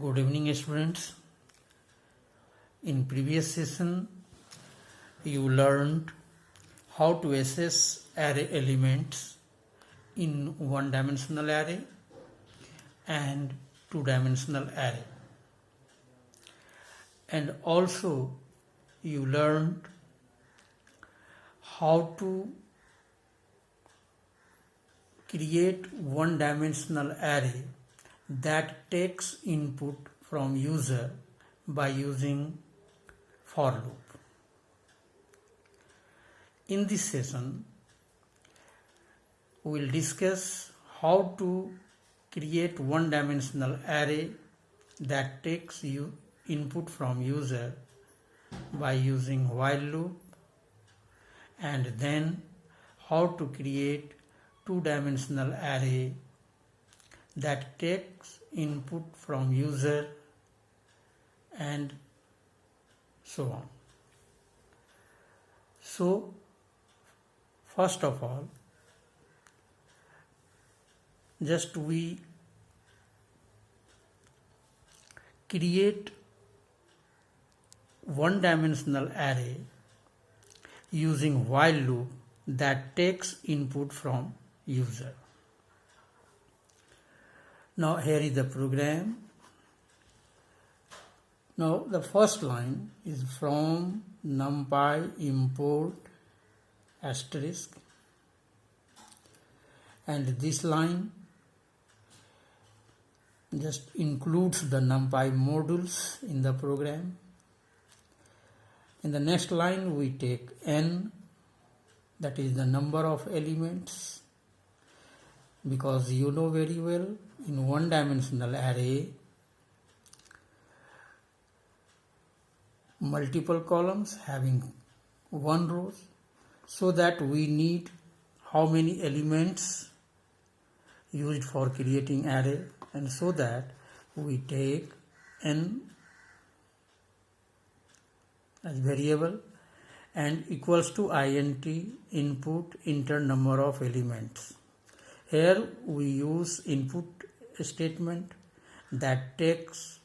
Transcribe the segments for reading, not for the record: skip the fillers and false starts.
Good evening, students. In previous session, you learned how to assess array elements in one-dimensional array and two-dimensional array. And also, you learned how to create one-dimensional array that takes input from user by using for loop. In this session, we will discuss how to create one-dimensional array that takes input from user by using while loop, and then how to create two-dimensional array that takes input from user and so on. So, first of all, just we create one-dimensional array using while loop that takes input from user. Now here is the program. Now the first line is from NumPy import asterisk, and this line just includes the NumPy modules in the program. In the next line we take n, that is the number of elements, because you know very well in one-dimensional array multiple columns having one row, so that we need how many elements used for creating array, and so that we take n as variable and equals to int input enter number of elements. Here we use input statement that takes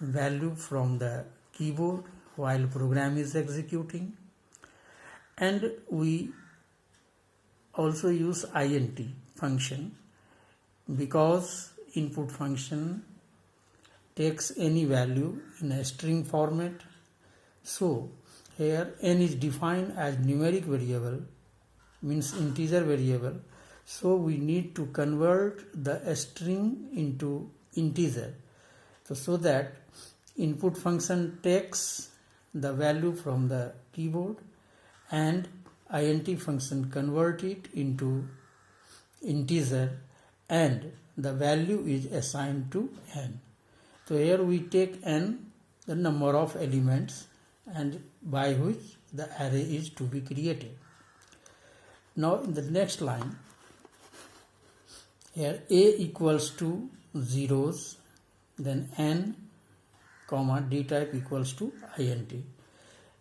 value from the keyboard while program is executing, and we also use int function because input function takes any value in a string format. So here n is defined as numeric variable, means integer variable, so we need to convert the string into integer, so that input function takes the value from the keyboard and int function convert it into integer, and the value is assigned to n. So here we take n, the number of elements, and by which the array is to be created. Now in the next line, here a equals to zeros, then n comma d type equals to int.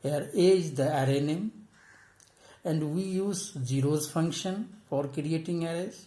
Here a is the array name, and we use zeros function for creating arrays,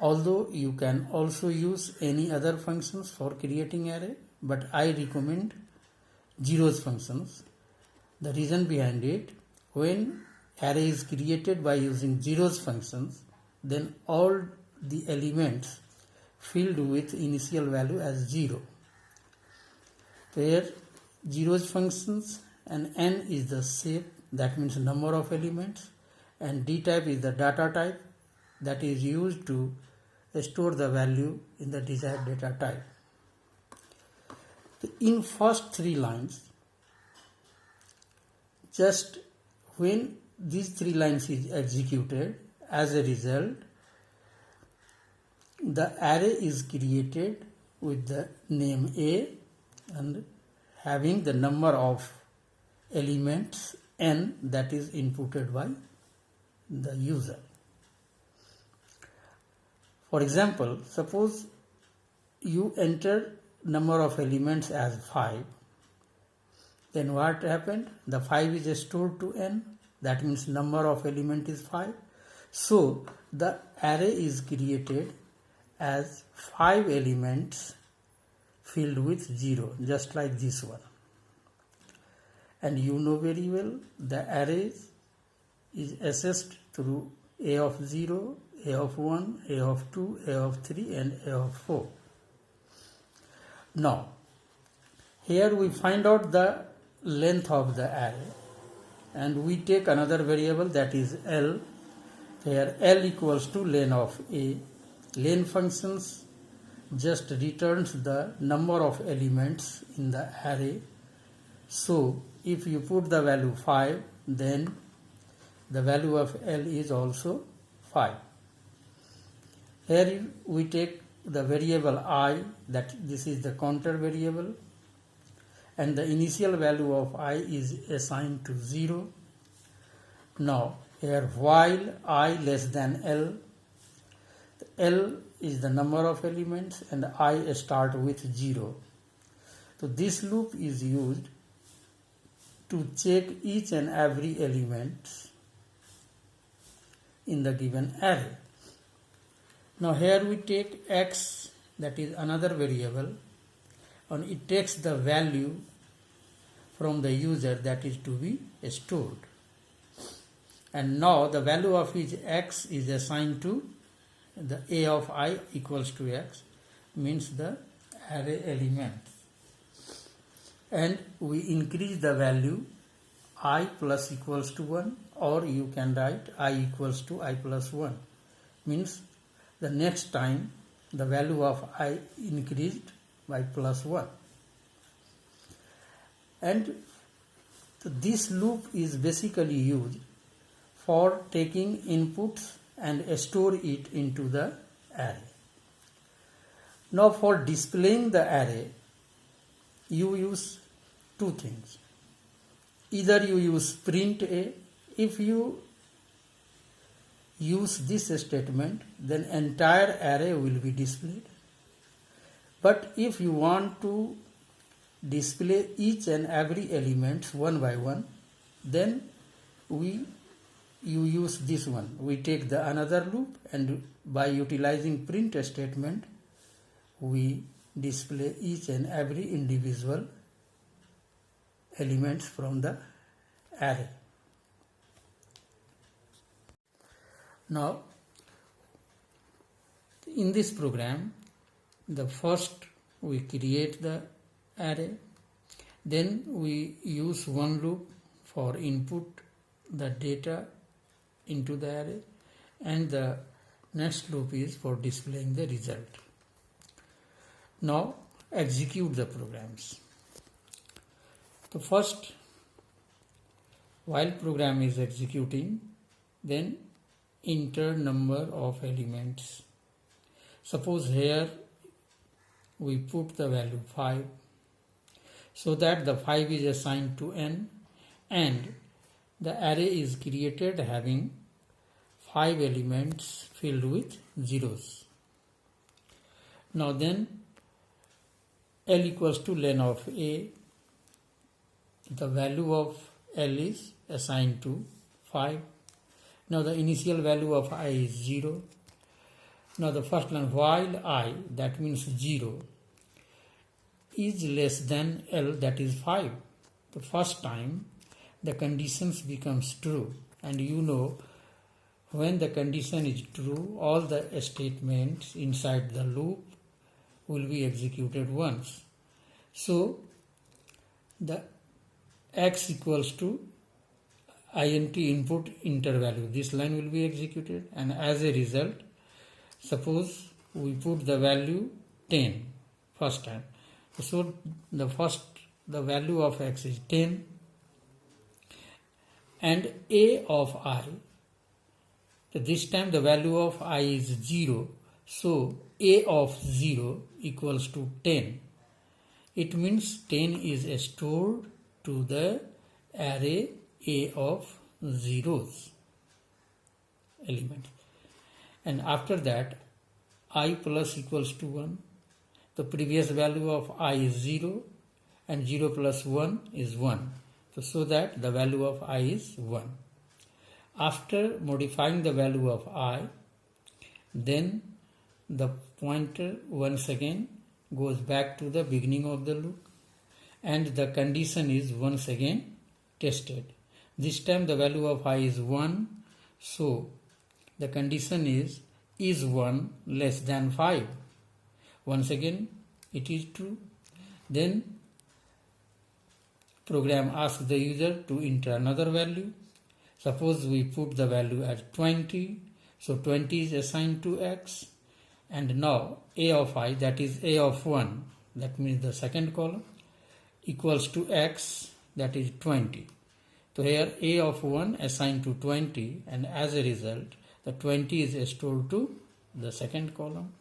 although you can also use any other functions for creating array, but I recommend zeros functions. The reason behind it, when array is created by using zeros functions, then all the elements filled with initial value as 0. Here zeros functions, and n is the shape, that means number of elements, and d type is the data type that is used to store the value in the desired data type. In first three lines, just when these three lines is executed, as a result the array is created with the name a and having the number of elements n that is inputted by the user. For example, suppose you enter number of elements as 5, then what happened? The 5 is stored to n, that means number of element is 5. So the array is created as 5 elements filled with 0, just like this one. And you know very well the array is assessed through A of 0, A of 1, A of 2, A of 3 and A of 4. Now, here we find out the length of the array and we take another variable, that is L, where L equals to len of A. Len functions just returns the number of elements in the array. So if you put the value 5, then the value of L is also 5. Here we take the variable I, that this is the counter variable, and the initial value of I is assigned to 0. Now here while I less than L is the number of elements and I start with 0. So this loop is used to check each and every element in the given array. Now here we take x, that is another variable, and it takes the value from the user that is to be stored. And now the value of each x is assigned to the A of I equals to x, means the array elements. And we increase the value I plus equals to 1, or you can write I equals to I plus 1, means the next time the value of I increased by plus 1. And this loop is basically used for taking inputs and store it into the array. Now for displaying the array, you use two things. Either you use print A. If you use this statement, then entire array will be displayed. But if you want to display each and every element one by one, then you use this one. We take the another loop, and by utilizing print statement, we display each and every individual elements from the array. Now, in this program, the first we create the array, then we use one loop for input the data into the array, and the next loop is for displaying the result. Now execute the programs. So first, while program is executing, then enter number of elements. Suppose here we put the value 5, so that the 5 is assigned to n, and the array is created having 5 elements filled with zeros. Now then L equals to len of A. The value of L is assigned to 5. Now the initial value of I is 0. Now the first line, while I, that means 0, is less than L, that is 5. The first time the conditions becomes true, and you know when the condition is true, all the statements inside the loop will be executed once. So the x equals to int input enter value, this line will be executed, and as a result, suppose we put the value 10 first time. So the value of x is 10, and A of I, so this time the value of I is 0, so A of 0 equals to 10. It means 10 is stored to the array A of zeros element, and after that I plus equals to 1. The previous value of I is 0, and 0 plus 1 is 1. So that the value of I is 1. After modifying the value of I, then the pointer once again goes back to the beginning of the loop, and the condition is once again tested. This time the value of I is 1, so the condition is 1 less than 5? Once again it is true. Then program asks the user to enter another value. Suppose we put the value as 20, so 20 is assigned to x, and now a of I, that is a of 1, that means the second column, equals to x, that is 20. So here a of 1 assigned to 20, and as a result the 20 is stored to the second column.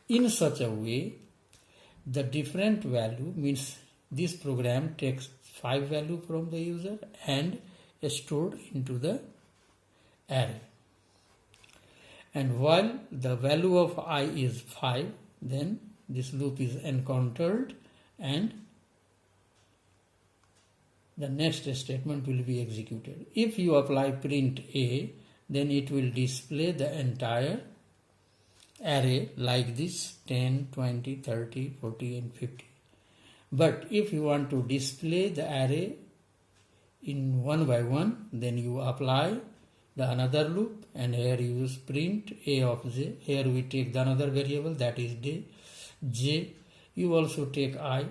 In such a way, the different value means this program takes 5 value from the user and stored into the array. And while the value of I is 5, then this loop is encountered and the next statement will be executed. If you apply print A, then it will display the entire array like this, 10, 20, 30, 40 and 50. But if you want to display the array in one by one, then you apply the another loop, and here you use print A of j. Here we take the another variable, that is j. You also take I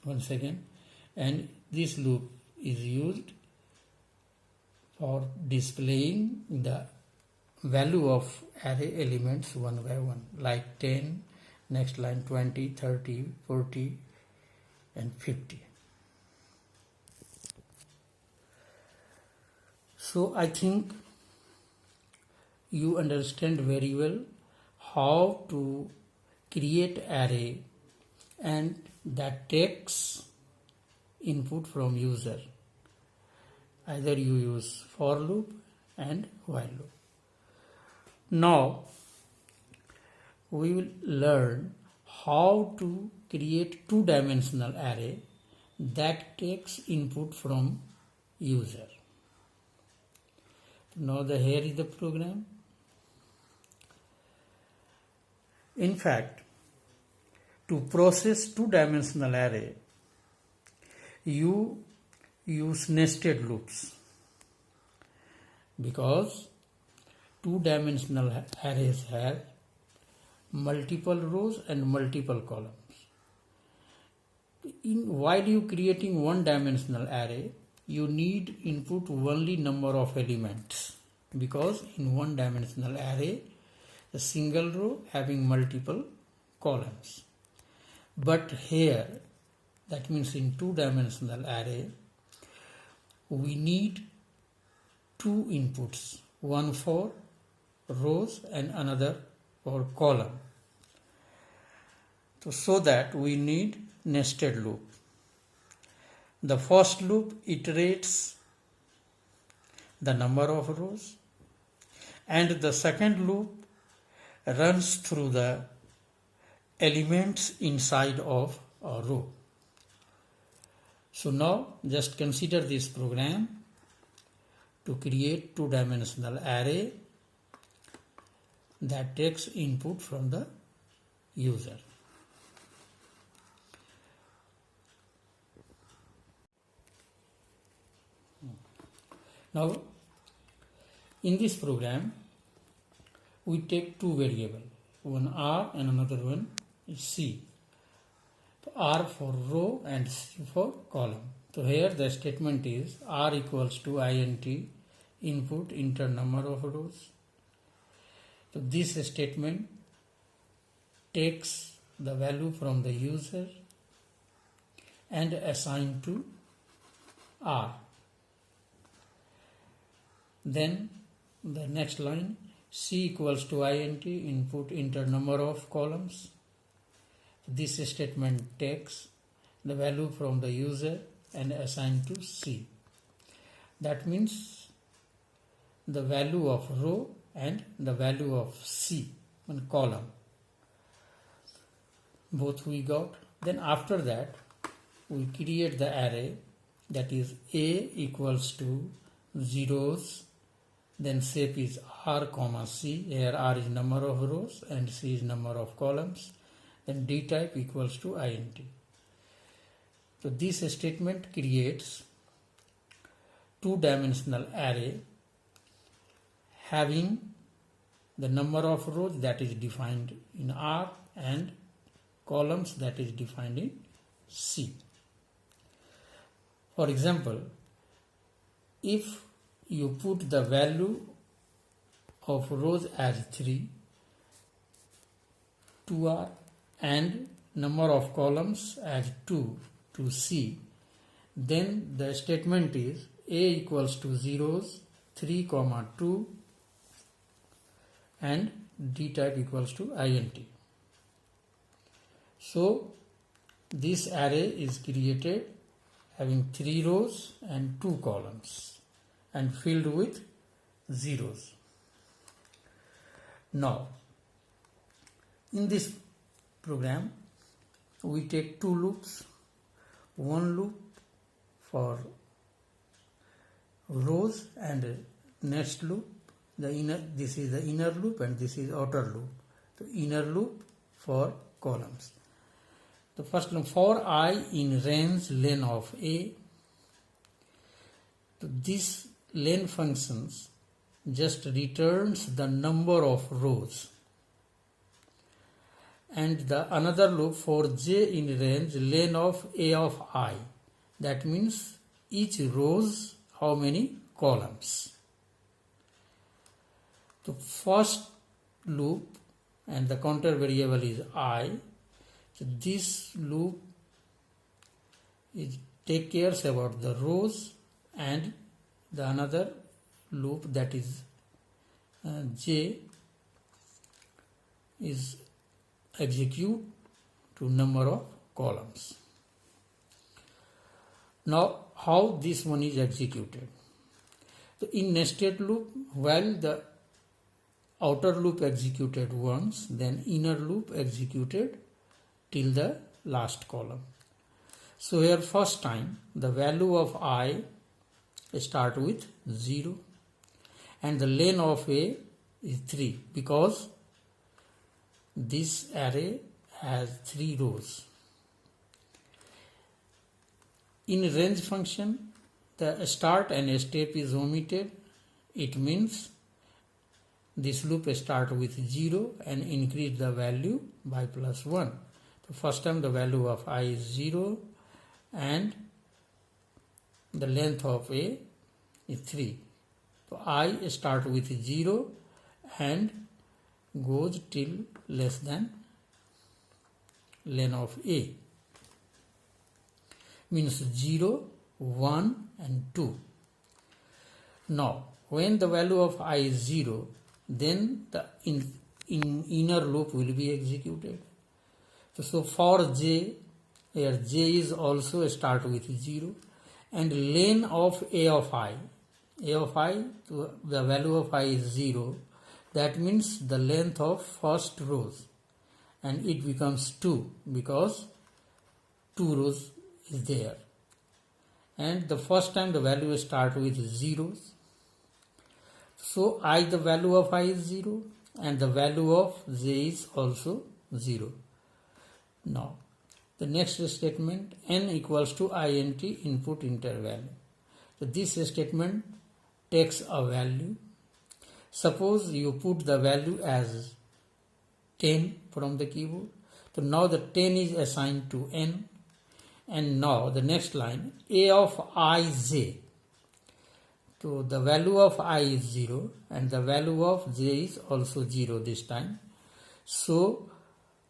once again, and this loop is used for displaying the value of array elements one by one, like 10, next line 20, 30, 40 and 50. So I think you understand very well how to create array, and that takes input from user. Either you use for loop and while loop. Now we will learn how to create two-dimensional array that takes input from user. Now here is the program. In fact, to process two-dimensional array, you use nested loops, because two-dimensional arrays have multiple rows and multiple columns. While you creating one-dimensional array, you need input only number of elements, because in one-dimensional array, a single row having multiple columns. But here, that means in two-dimensional array, we need two inputs, one for rows and another for column. So that we need nested loop. The first loop iterates the number of rows, and the second loop runs through the elements inside of a row. So now just consider this program to create two-dimensional array that takes input from the user. Now in this program we take two variables, one R and another one is C. R for row and C for column. So here the statement is R equals to int input enter number of rows. So this statement takes the value from the user and assign to R. Then the next line, C equals to int input enter number of columns. This statement takes the value from the user and assign to C. That means the value of row and the value of C in column. Both we got. Then after that we create the array, that is A equals to zeros, then shape is R comma C. Here R is number of rows and C is number of columns. then D type equals to int. So this statement creates two-dimensional array having the number of rows that is defined in R and columns that is defined in C. For example, if you put the value of rows as 3 to R and number of columns as 2 to C, then the statement is A equals to zeros 3, 2 and D type equals to int. So this array is created having 3 rows and 2 columns and filled with zeros. Now, in this program, we take 2 loops, one loop for rows and next loop, this is the inner loop and this is outer loop. The inner loop for columns. The first one, for I in range len of A. So this len functions just returns the number of rows. And the another loop for j in range len of A of I. That means each rows how many columns. The first loop and the counter variable is I. So this loop take care about the rows and the another loop that is j is execute to number of columns. Now how this one is executed? So in nested loop, while the outer loop executed once, then inner loop executed till the last column. So here first time the value of I start with 0 and the len of A is 3 because this array has 3 rows. In range function, the start and step is omitted. It means this loop start with 0 and increase the value by plus 1. So first time the value of I is 0 and the length of A is 3. So I start with 0 and goes till less than len of A. Means 0, 1 and 2. Now when the value of I is 0, then the inner loop will be executed. So for j, here j is also start with 0 and len of A of I. A of I, the value of I is 0. That means the length of first rows and it becomes 2 because 2 rows is there. And the first time the value start with zeros. So I, the value of I is 0 and the value of j is also 0. Now the next statement, n equals to int input interval. So this statement takes a value. Suppose you put the value as 10 from the keyboard. So now the 10 is assigned to n. And now the next line, A of ij. So the value of I is 0 and the value of j is also 0 this time. So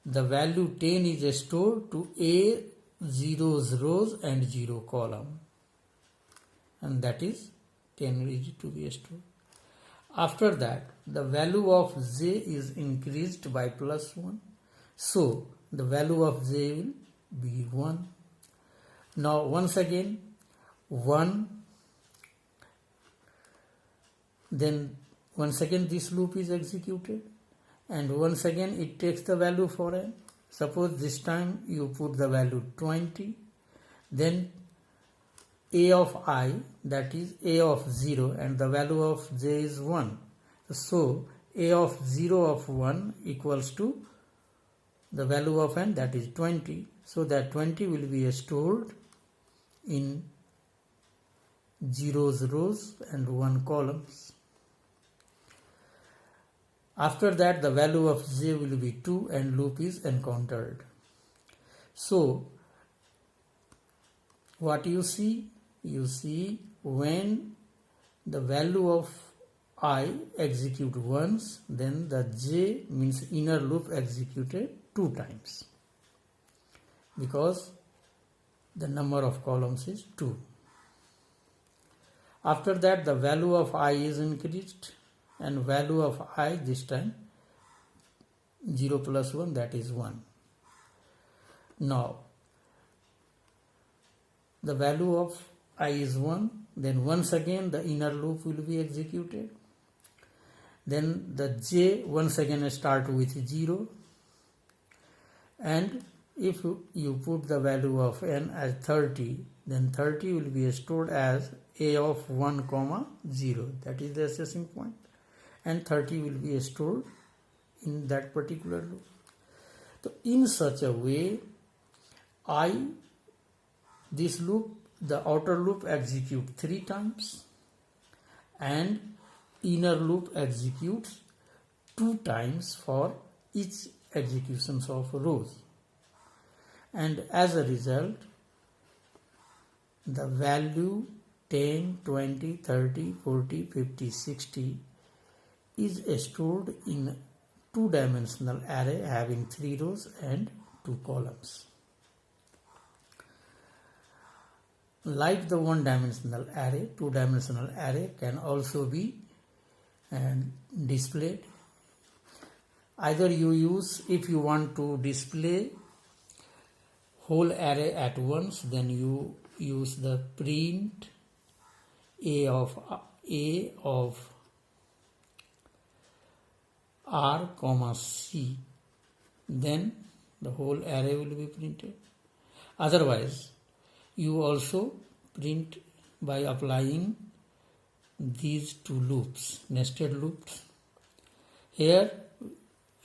the value 10 is stored to A 0's rows and 0 column. And that is 10 is to be stored. After that, the value of j is increased by plus 1. So the value of j will be 1. Now once again 1, then once again this loop is executed and once again it takes the value for n. Suppose this time you put the value 20, then A of I, that is A of 0 and the value of j is 1. So A of 0 of 1 equals to the value of n, that is 20. So that 20 will be stored in 0 rows and 1 columns. After that, the value of j will be 2 and loop is encountered. So what you see? You see when the value of I execute once, then the j means inner loop executed 2 times, because the number of columns is 2. After that, the value of I is increased, and value of I this time 0 plus 1, that is 1. Now the value of I is 1, then once again the inner loop will be executed. Then the j once again start with 0, and if you put the value of n as 30, then 30 will be stored as a of 1 comma 0, that is the accessing point, and 30 will be stored in that particular loop. So in such a way, this loop, the outer loop execute 3 times and inner loop executes 2 times for each executions of rows, and as a result the value 10, 20, 30, 40, 50, 60 is stored in 2-dimensional array having 3 rows and 2 columns. Like the 1-dimensional array, 2-dimensional array can also be displayed. Either you use, if you want to display whole array at once, then you use the print a of r comma c, then the whole array will be printed. Otherwise, you also print by applying these 2 loops, nested loops. Here,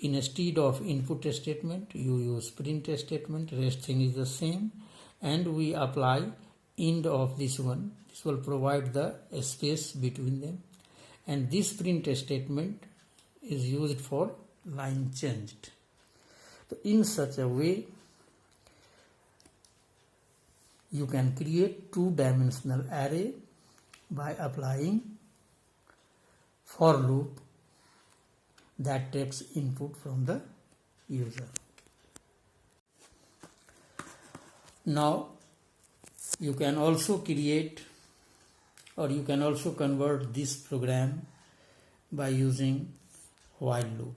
instead of input statement, you use print statement, rest thing is the same, and we apply end of this one. This will provide the space between them, and this print statement is used for line changed. So in such a way, you can create 2-dimensional array by applying for loop that takes input from the user. Now you can also create, or you can also convert this program by using while loop.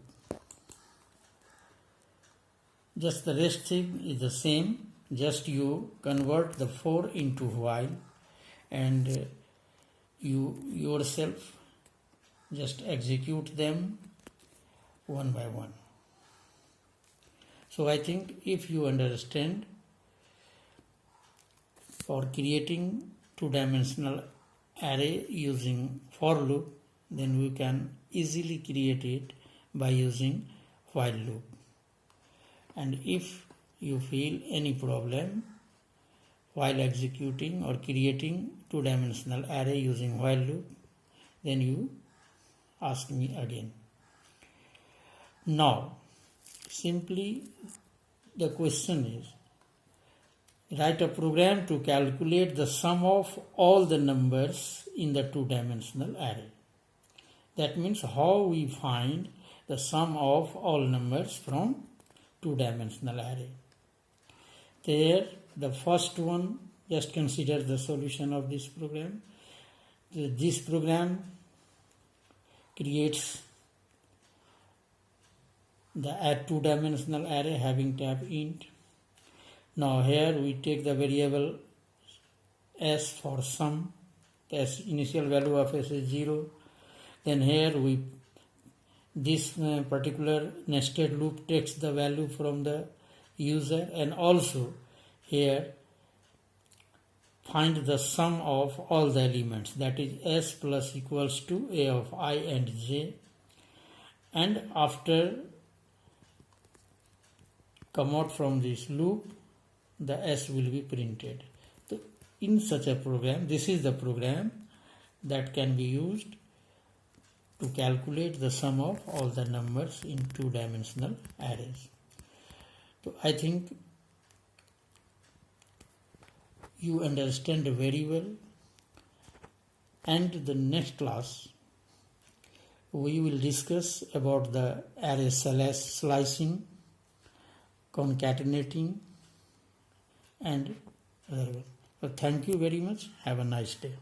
Just the rest thing is the same, just you convert the 4 into while, and you yourself just execute them one by one. So I think if you understand, for creating 2-dimensional array using for loop, then we can easily create it by using while loop. And if you feel any problem while executing or creating 2-dimensional array using while loop, then you ask me again. Now, simply the question is, write a program to calculate the sum of all the numbers in the 2-dimensional array. That means how we find the sum of all numbers from 2-dimensional array. There, the first one, just consider the solution of this program. This program creates the 2-dimensional array having tab int. Now here we take the variable s for sum. The initial value of s is 0. Then here this particular nested loop takes the value from the user, and also here find the sum of all the elements, that is s plus equals to a of I and j, and after come out from this loop, the S will be printed. So in such a program, this is the program that can be used to calculate the sum of all the numbers in two-dimensional arrays. So I think you understand very well, and the next class we will discuss about the array slicing, concatenating, and other. So thank you very much. Have a nice day.